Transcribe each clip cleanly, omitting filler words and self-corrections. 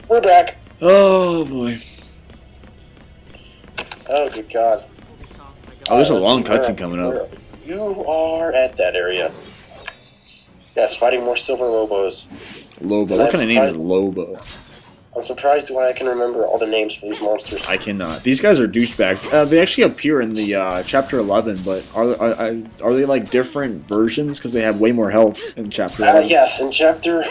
We're back. Oh boy. Oh good God. Oh, there's a long cutscene coming up. You are at that area. Yes, fighting more silver lobos. Lobo. What kind of name is Lobo? I'm surprised why I can remember all the names for these monsters. I cannot. These guys are douchebags. They actually appear in the chapter 11, but are they like different versions? Because they have way more health in chapter 11. Yes, in chapter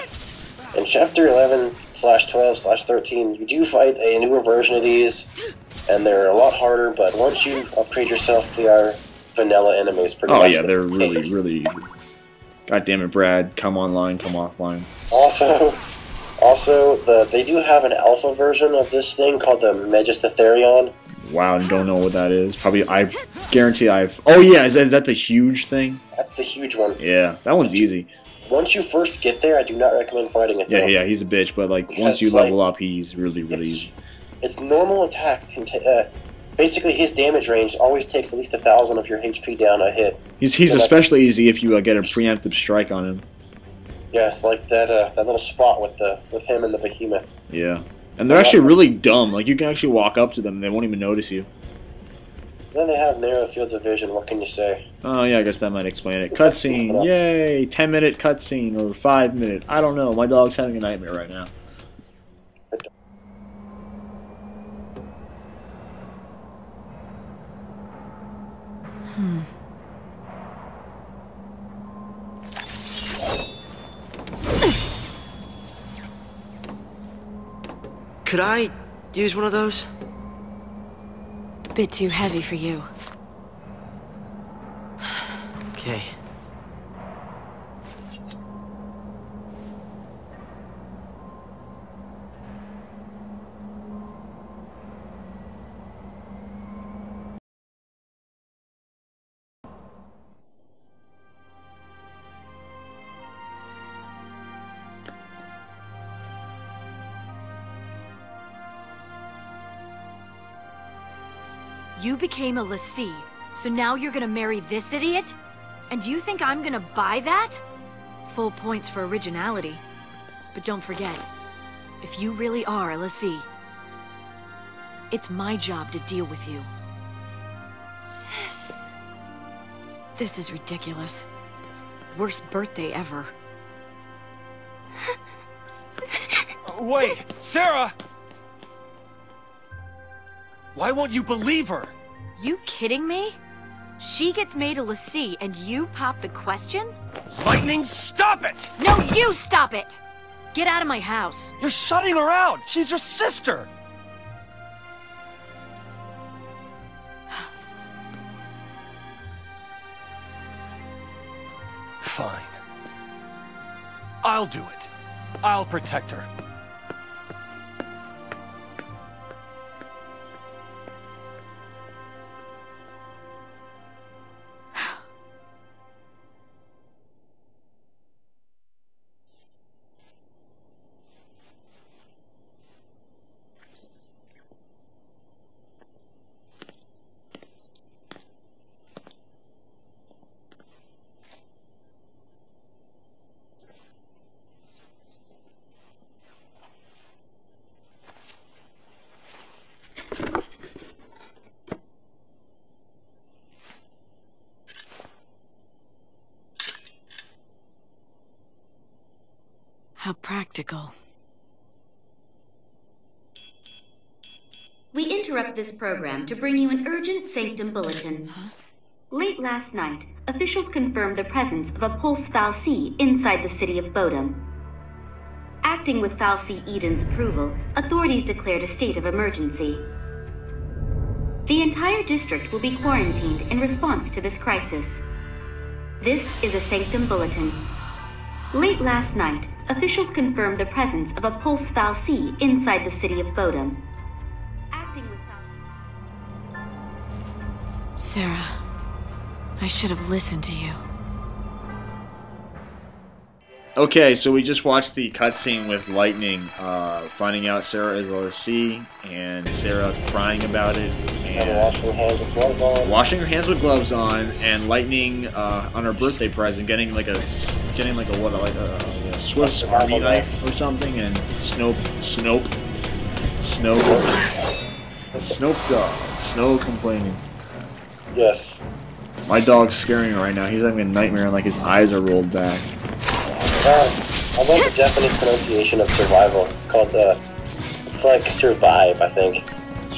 11/12/13, you do fight a newer version of these, and they're a lot harder. But once you upgrade yourself, they are vanilla enemies. Pretty much. Oh yeah, they're really easy. God damn it, Brad! Come online, come offline. Also, they do have an alpha version of this thing called the Megistotherion. Wow, I don't know what that is. Probably, I guarantee I've... Oh yeah, is that the huge thing? That's the huge one. Yeah, that one's easy. Once you first get there, I do not recommend fighting it. Yeah, he's a bitch, but like once you level up, he's really easy. Its normal attack basically his damage range always takes at least 1,000 of your HP down a hit. He's especially easy if you get a preemptive strike on him. Yes, like that little spot with him and the behemoth. Yeah, and they're actually really dumb. Like you can actually walk up to them, and they won't even notice you. Then they have narrow fields of vision. What can you say? Oh yeah, I guess that might explain it. Cutscene, yay! 10-minute cutscene or 5-minute. I don't know. My dog's having a nightmare right now. Could I use one of those? Bit too heavy for you. Okay. You became a lessee, so now you're gonna marry this idiot? And you think I'm gonna buy that? Full points for originality. But don't forget, if you really are a lessee, it's my job to deal with you. Sis. This is ridiculous. Worst birthday ever. Wait, Sarah! Why won't you believe her? You kidding me? She gets made a lessee and you pop the question? Lightning, stop it! No, you stop it! Get out of my house. You're shutting her out! She's your sister! Fine. I'll do it. I'll protect her. How practical. We interrupt this program to bring you an urgent Sanctum bulletin. Late last night, officials confirmed the presence of a pulse fal'Cie inside the city of Bodum. Acting with fal'Cie Eden's approval, authorities declared a state of emergency. The entire district will be quarantined in response to this crisis. This is a Sanctum bulletin. Late last night, officials confirmed the presence of a pulse fal'Cie inside the city of Bodum. Acting with Sarah, I should have listened to you. Okay, so we just watched the cutscene with Lightning finding out Sarah is a lessee, and Sarah crying about it, and washing her hands with gloves on. Washing her hands with gloves on, and Lightning on her birthday present getting like a Swiss Army knife or something, and Snoke Snoop Dogg. Snow complaining. Yes. My dog's scaring me right now. He's having a nightmare and like his eyes are rolled back. I love the Japanese pronunciation of survival. It's called it's like survive, I think.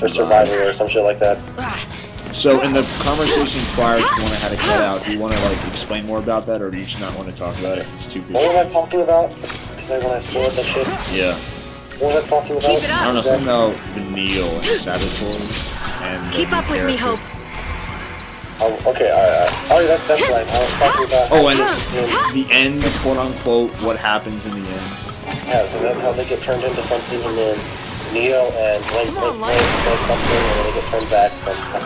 Or survivor or some shit like that. So in the conversation prior to the one I had to cut out, do you want to like explain more about that, or do you just not want to talk about it? It's too What was I talking about? Because when I spoiled that shit? Yeah. What was I talking about? I don't know, something about Vanille and Saboteur and Keep up with me, Hope. Oh, okay, alright. Oh, that's right. I was talking about... Oh, and the end, quote-unquote, what happens in the end. Yeah, so that's how they get turned into something, and then Neo and Link say something, and then they get turned back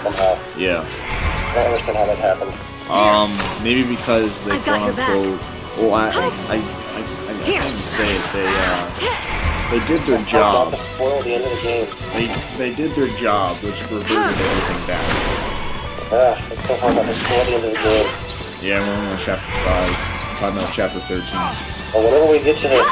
somehow. Yeah. I don't understand how that happened. Maybe because they quote-unquote... Well, I can't even say it. They did their job. Not to spoil the end of the game. They did their job, which reverted everything back. It's so hard not to spoil the end of the game. Yeah, we're only on chapter 5. Talking about chapter 13. Well, whenever we get to the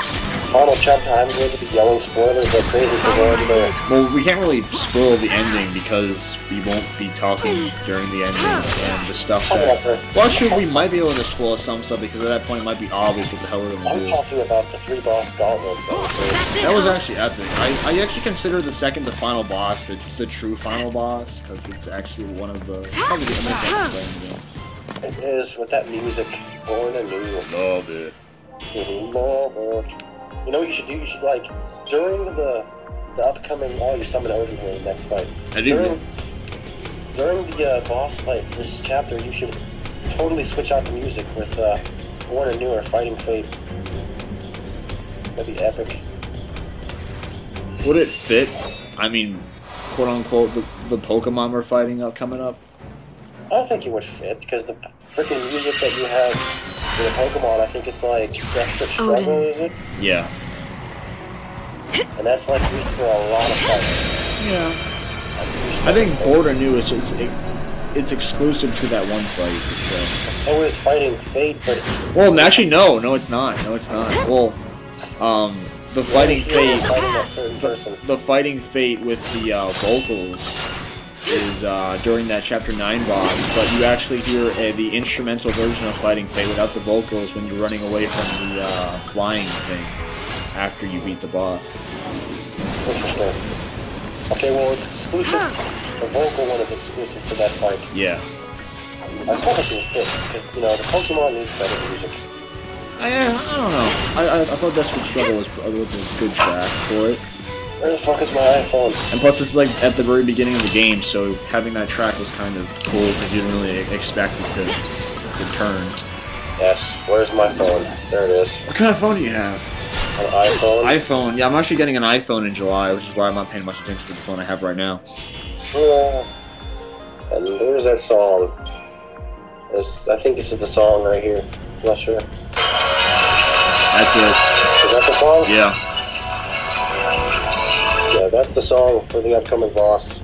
final chapter, I'm going to be yelling spoilers like crazy because we're already there. Well, we can't really spoil the ending because we won't be talking during the ending and the stuff that... Well, actually, we might be able to spoil some stuff because at that point it might be obvious what the hell we're going to do. I'm talking about the 3-boss gauntlet. That was actually epic. I actually consider the second the final boss, the true final boss, because it's actually one of the... Probably the most epic game. It is, with that music, born anew. Love it. Lord. You know what you should do? You should, like, during the upcoming... Oh, you summon Odin in the next fight. I do. During the boss fight, this chapter, you should totally switch out the music with Born Anew or Fighting Fate. That'd be epic. Would it fit? I mean, quote-unquote, the Pokemon we're fighting coming up? I don't think it would fit, because the freaking music that you have for the Pokemon, I think it's like Desperate Struggle, is it? Yeah. And that's like used for a lot of fights. Yeah. I think Born Anew is just, it's exclusive to that one fight. So is Fighting Fate, but... Well, actually, no, it's not. No, it's not. Well, the Fighting Fate... The Fighting Fate with the vocals is during that Chapter 9 boss, but you actually hear the instrumental version of Fighting Fate without the vocals when you're running away from the flying thing after you beat the boss. Interesting. Okay, well, it's exclusive. The vocal one is exclusive to that fight. Yeah. I thought it would fit, because, you know, the Pokemon needs better music. I don't know. I thought Desperate Struggle was a good track for it. Where the fuck is my iPhone? And plus, it's like at the very beginning of the game, so having that track was kind of cool because you didn't really expect it to turn. Yes, where's my phone? There it is. What kind of phone do you have? An iPhone? iPhone. Yeah, I'm actually getting an iPhone in July, which is why I'm not paying much attention to the phone I have right now. Yeah. And there's that song. I think this is the song right here. I'm not sure. That's it. Is that the song? Yeah. Yeah, that's the song for the upcoming boss.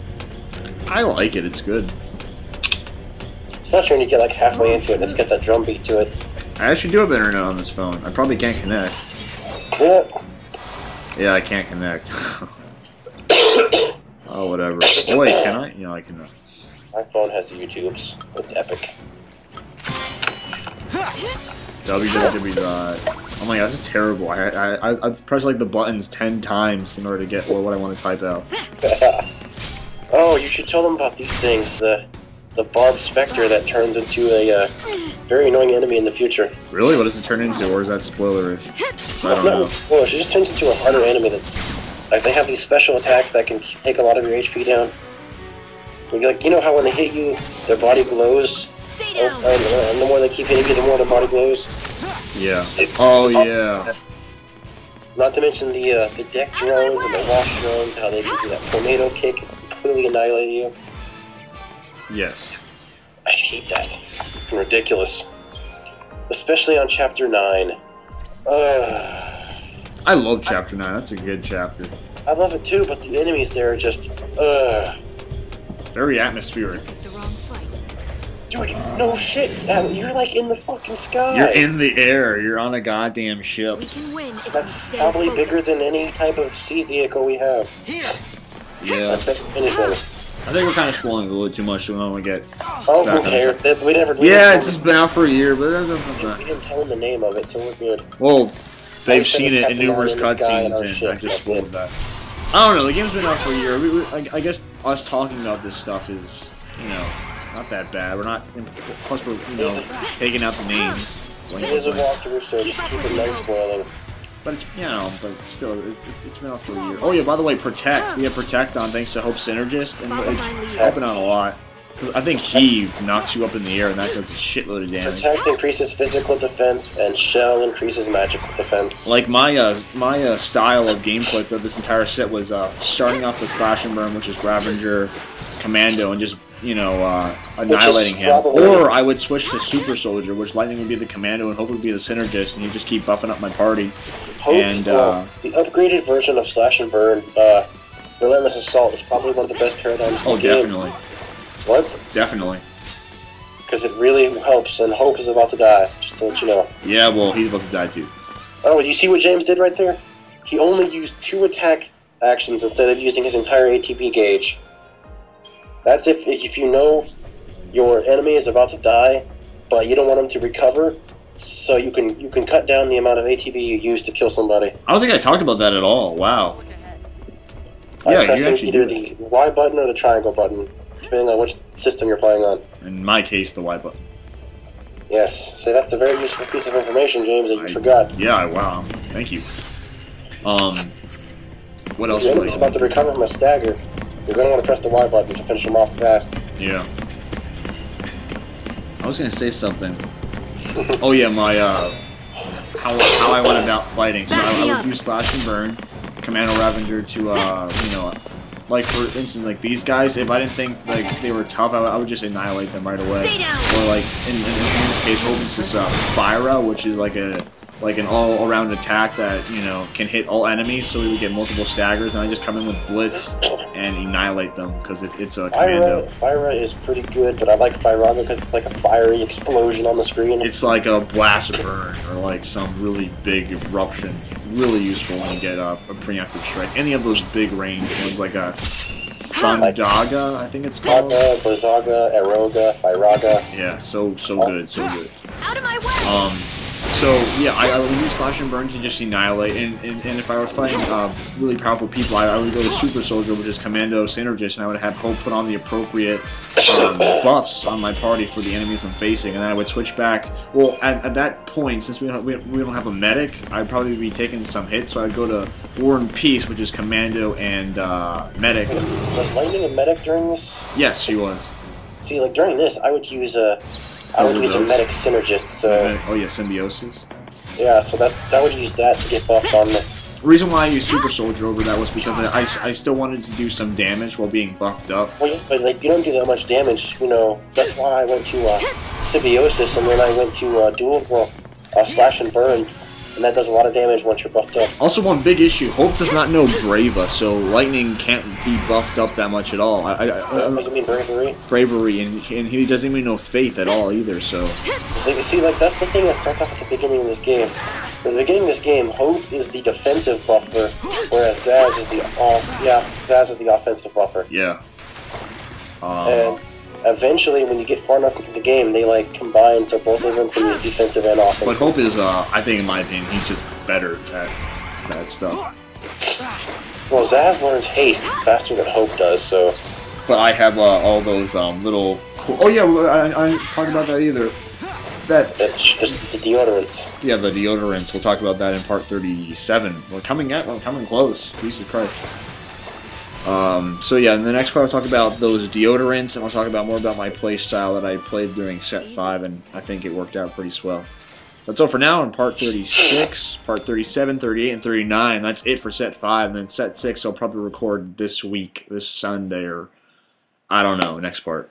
I like it. It's good. Especially when you get like halfway into it and it's got that drum beat to it. I actually do have internet on this phone. I probably can't connect. Yeah. Yeah, I can't connect. Oh, whatever. Oh, wait, can I? Yeah, I can. My phone has YouTubes. It's epic. www. Oh my god, this is terrible. I press like the buttons 10 times in order to get what I want to type out. Oh, you should tell them about these things. The Barb Spectre that turns into a very annoying enemy in the future. Really? What does it turn into, or is that spoilerish? I don't know. Well, she just turns into a harder enemy that's... Like, they have these special attacks that can take a lot of your HP down. Like, you know how when they hit you, their body glows? And the more they keep hitting you, the more their body glows? Yeah. Oh, yeah. Not to mention the deck drones and the wash drones, how they give you that tornado kick and completely annihilate you. Yes. I hate that. It's fucking ridiculous. Especially on Chapter 9. I love Chapter 9. That's a good chapter. I love it too, but the enemies there are just... Very atmospheric. Dude, no shit. You're like in the fucking sky. You're in the air. You're on a goddamn ship. We can win. That's probably bigger than any type of sea vehicle we have. Here. Yeah. I think we're kind of spoiling it a little too much, so we don't want to get. Oh, who cares? Yeah, it's just been out for a year, but we didn't tell them the name of it, so we're good. Well, they've seen it in numerous cutscenes, and I just spoiled that. I don't know. The game's been out for a year. I guess us talking about this stuff is, you know, not that bad. We're not. Plus, we're taking out the name. It is a walkthrough, so just keep it no spoiling. But it's, but still, it's been out for a year. Oh yeah, by the way, Protect. We have Protect on thanks to Hope Synergist, and it's helping out a lot. I think Heave knocks you up in the air, and that does a shitload of damage. Protect increases physical defense, and Shell increases magical defense. Like my style of gameplay throughout this entire set was starting off with Slash and Burn, which is Ravager, Commando, and just annihilating him. Or I would switch to Super Soldier, which Lightning would be the Commando and Hope would be the Synergist, and you just keep buffing up my party. Hope, and the upgraded version of Slash and Burn, Relentless Assault, is probably one of the best paradigms in the game. Definitely. What? Definitely. Because it really helps, and Hope is about to die, just to let you know. Yeah, well, he's about to die too. Oh, you see what James did right there? He only used 2 attack actions instead of using his entire ATP gauge. That's if you know your enemy is about to die, but you don't want him to recover, so you can cut down the amount of ATP you use to kill somebody. I don't think I talked about that at all. Wow. By pressing either the Y button or the triangle button, depending on which system you're playing on. In my case, the Y button. Yes, so that's a very useful piece of information, James, that you forgot. Yeah, wow. Thank you. What else? If your enemy's about to recover from a stagger, you're going to want to press the Y button to finish him off fast. Yeah. I was going to say something. Oh yeah, my how I went about fighting. So I would use Slash and Burn, Commando Ravager to like for instance, like these guys, if I didn't think like they were tough, I would just annihilate them right away. Or like in this case, Hogan's just Spyra, which is like an all-around attack that can hit all enemies. So we would get multiple staggers, and I just come in with Blitz and annihilate them because it's a commando. Spyra is pretty good, but I like Fyraga because it's like a fiery explosion on the screen. It's like a blast burn or like some really big eruption. Really useful when you get a preemptive strike. Any of those big range ones, like a Sandaga, I think it's called. Blizzaga, Eroga, Fyraga. Yeah, so good, so good. Out of my way! So yeah, I would use Slash and Burn to just annihilate, and if I were fighting really powerful people, I would go to Super Soldier, which is Commando Synergist, and I would have Hope put on the appropriate buffs on my party for the enemies I'm facing, and then I would switch back. Well, at that point, since we don't have a medic, I'd probably be taking some hits, so I'd go to War and Peace, which is Commando and Medic. Was Lightning a medic during this? Yes, she was. See, like during this, I would use a medic synergist. So oh yeah, Symbiosis. Yeah, so that would use that to get buffed on the. The reason why I used Super Soldier over that was because I still wanted to do some damage while being buffed up. Well, yeah, but like you don't do that much damage, That's why I went to Symbiosis, and then I went to Slash and Burn, and that does a lot of damage once you're buffed up. Also, one big issue: Hope does not know Brava, so Lightning can't be buffed up that much at all. You mean Bravery? Bravery, and he doesn't even know Faith at all either. So. See, like that's the thing that starts off at the beginning of this game. At the beginning of this game, Hope is the defensive buffer, whereas Zaz is the offensive buffer. Yeah. And eventually, when you get far enough into the game, they like combine, so both of them can use defensive and offensive. But Hope is, I think, in my opinion, he's just better at that stuff. Well, Zaz learns haste faster than Hope does, so. But I have all those little. Oh yeah, I didn't talk about that either. The deodorants. Yeah, the deodorants. We'll talk about that in part 37. We're coming close. Jesus Christ. So yeah, in the next part I'll talk about those deodorants, and I'll talk about more about my play style that I played during set 5, and I think it worked out pretty swell. That's all for now in part 36, part 37, 38, and 39. That's it for set 5, and then set 6 I'll probably record this week, this Sunday, or I don't know, next part.